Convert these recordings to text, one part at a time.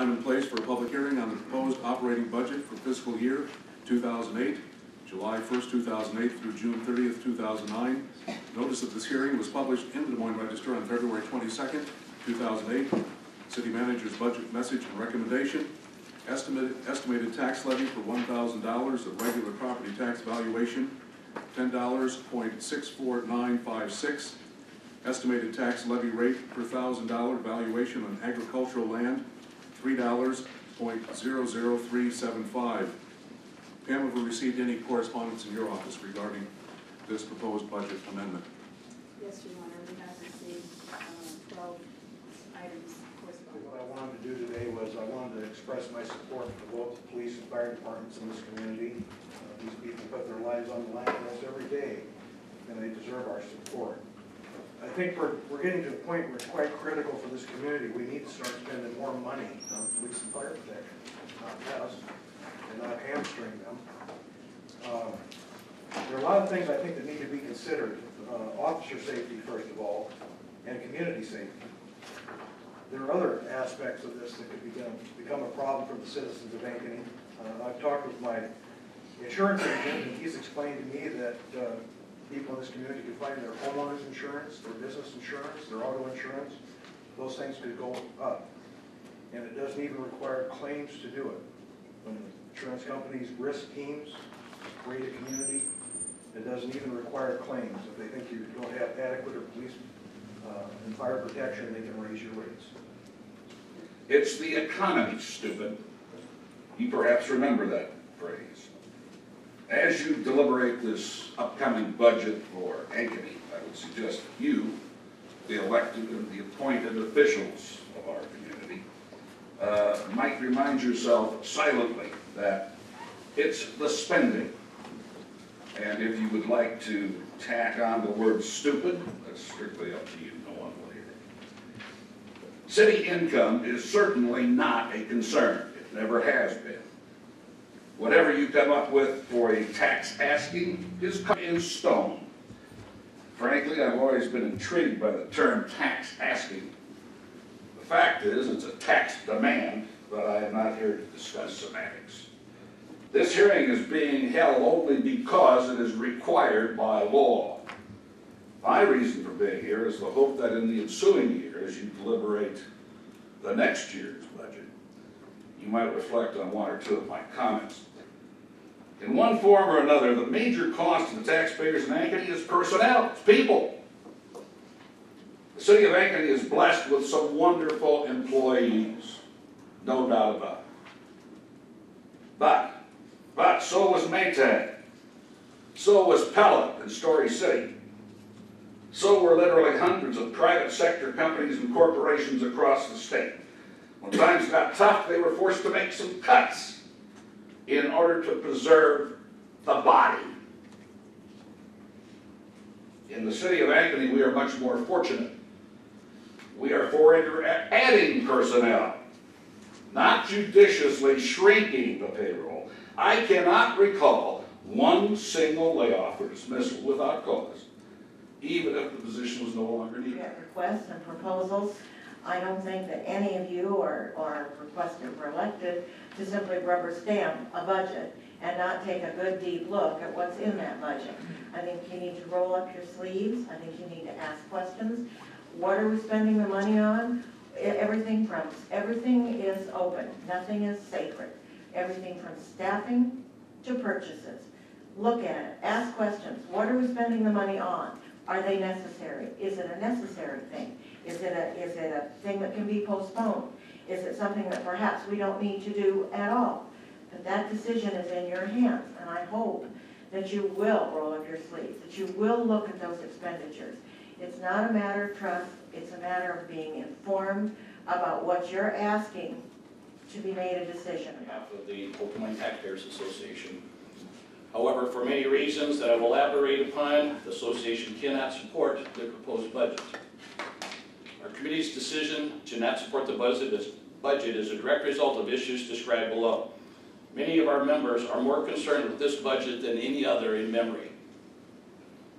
time and place for a public hearing on the proposed operating budget for fiscal year 2008, July 1st, 2008 through June 30th, 2009. Notice of this hearing was published in the Des Moines Register on February 22nd, 2008. City Manager's budget message and recommendation. Estimated tax levy for $1,000 of regular property tax valuation, $10.64956. Estimated tax levy rate per $1,000 valuation on agricultural land, $3.00375. Pam, have we received any correspondence in your office regarding this proposed budget amendment? Yes, Your Honor, we have received 12 items of correspondence. What I wanted to do today was I wanted to express my support for both the police and fire departments in this community. These people put their lives on the line for us every day, and they deserve our support. I think we're getting to a point where it's quite critical for this community. We need to start spending more money on police and fire protection, not less, and not hamstring them. There are a lot of things I think that need to be considered. Officer safety, first of all, and community safety. There are other aspects of this that could become a problem for the citizens of Ankeny. I've talked with my insurance agent, and he's explained to me that people in this community could find their homeowners insurance, their business insurance, their auto insurance. Those things could go up. And it doesn't even require claims to do it. When insurance companies risk teams create a community, it doesn't even require claims. If they think you don't have adequate or police and fire protection, they can raise your rates. It's the economy, stupid. You perhaps remember that phrase. As you deliberate this upcoming budget for Ankeny, I would suggest that you, the elected and the appointed officials of our community, might remind yourself silently that it's the spending. And if you would like to tack on the word stupid, that's strictly up to you. No one will hear it. City income is certainly not a concern. It never has been. Whatever you come up with for a tax asking is cut in stone. Frankly, I've always been intrigued by the term tax asking. The fact is, it's a tax demand, but I am not here to discuss semantics. This hearing is being held only because it is required by law. My reason for being here is the hope that in the ensuing year, as you deliberate the next year's budget, you might reflect on one or two of my comments. In one form or another, the major cost to the taxpayers in Ankeny is personnel, it's people. The city of Ankeny is blessed with some wonderful employees, no doubt about it. But so was Maytag. So was Pella in Story City. So were literally hundreds of private sector companies and corporations across the state. When times got tough, they were forced to make some cuts in order to preserve the body. In the city of Ankeny, we are much more fortunate. We are for adding personnel, not judiciously shrinking the payroll. I cannot recall one single layoff or dismissal without cause, even if the position was no longer needed. Requests and proposals. I don't think that any of you are requested or elected to simply rubber stamp a budget and not take a good deep look at what's in that budget. I think you need to roll up your sleeves. I think you need to ask questions. What are we spending the money on? Everything is open. Nothing is sacred. Everything from staffing to purchases. Look at it. Ask questions. What are we spending the money on? Are they necessary? Is it a necessary thing? Is it a thing that can be postponed? Is it something that perhaps we don't need to do at all? But that decision is in your hands, and I hope that you will roll up your sleeves, that you will look at those expenditures. It's not a matter of trust, it's a matter of being informed about what you're asking to be made a decision. On behalf of the Des Moines Taxpayers Association. However, for many reasons that I will elaborate upon, the association cannot support the proposed budget. Our committee's decision to not support the budget is a direct result of issues described below. Many of our members are more concerned with this budget than any other in memory.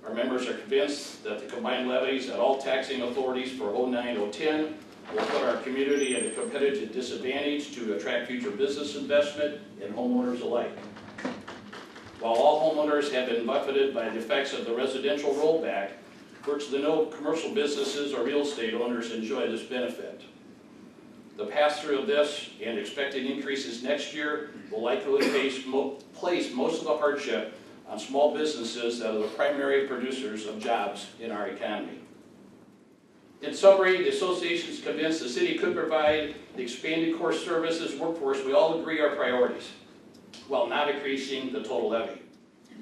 Our members are convinced that the combined levies at all taxing authorities for 09-010 will put our community at a competitive disadvantage to attract future business investment and homeowners alike. While all homeowners have been buffeted by the effects of the residential rollback, virtually no commercial businesses or real estate owners enjoy this benefit. The pass-through of this and expected increases next year will likely place most of the hardship on small businesses that are the primary producers of jobs in our economy. In summary, the association is convinced the city could provide the expanded core services workforce we all agree are priorities, while not increasing the total levy.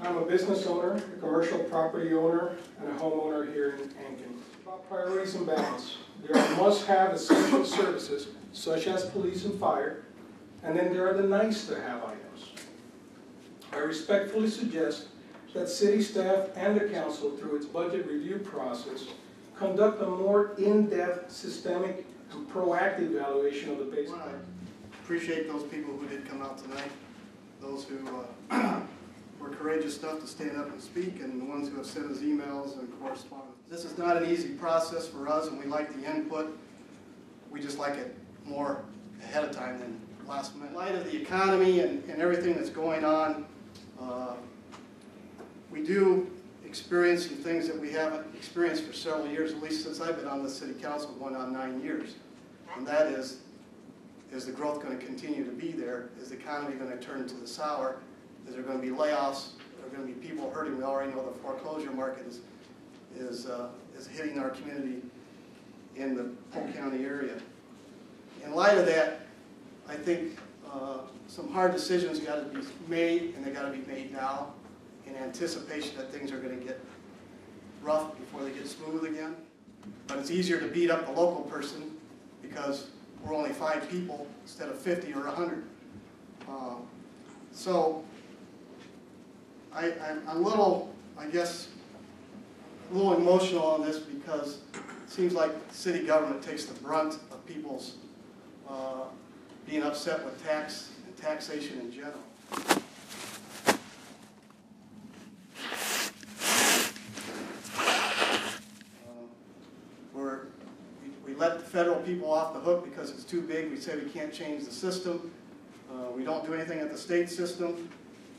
I'm a business owner, a commercial property owner, and a homeowner here in Ankeny. About priorities and balance. There are must-have essential services, such as police and fire, and then there are the nice-to-have items. I respectfully suggest that city staff and the council, through its budget review process, conduct a more in-depth, systemic, and proactive evaluation of the base budget. Appreciate those people who did come out tonight, those who were courageous enough to stand up and speak, and the ones who have sent us emails and correspondence. This is not an easy process for us, and we like the input. We just like it more ahead of time than last minute. In light of the economy and everything that's going on, we do experience some things that we haven't experienced for several years, at least since I've been on the city council, going on 9 years. And that is the growth going to continue to be there? Is the economy going to turn to the sour? Is there going to be layoffs? Are there going to be people hurting? We already know the foreclosure market is hitting our community in the Polk County area. In light of that, I think some hard decisions got to be made, and they got to be made now in anticipation that things are going to get rough before they get smooth again. But it's easier to beat up the local person because we're only 5 people instead of 50 or 100. So I'm a little, I guess, a little emotional on this because it seems like city government takes the brunt of people's being upset with tax and taxation in general. We let the federal people off the hook because it's too big. We say we can't change the system. We don't do anything at the state system.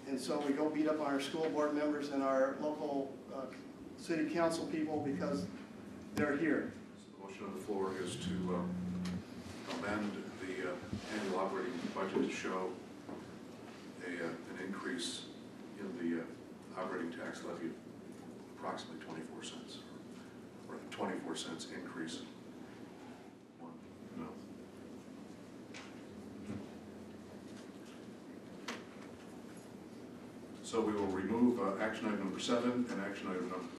And so we go beat up on our school board members and our local city council people because they're here. The motion on the floor is to amend the annual operating budget to show an increase in the operating tax levy of approximately 24 cents, or a 24 cents increase. No. So we will remove action item number 7 and action item number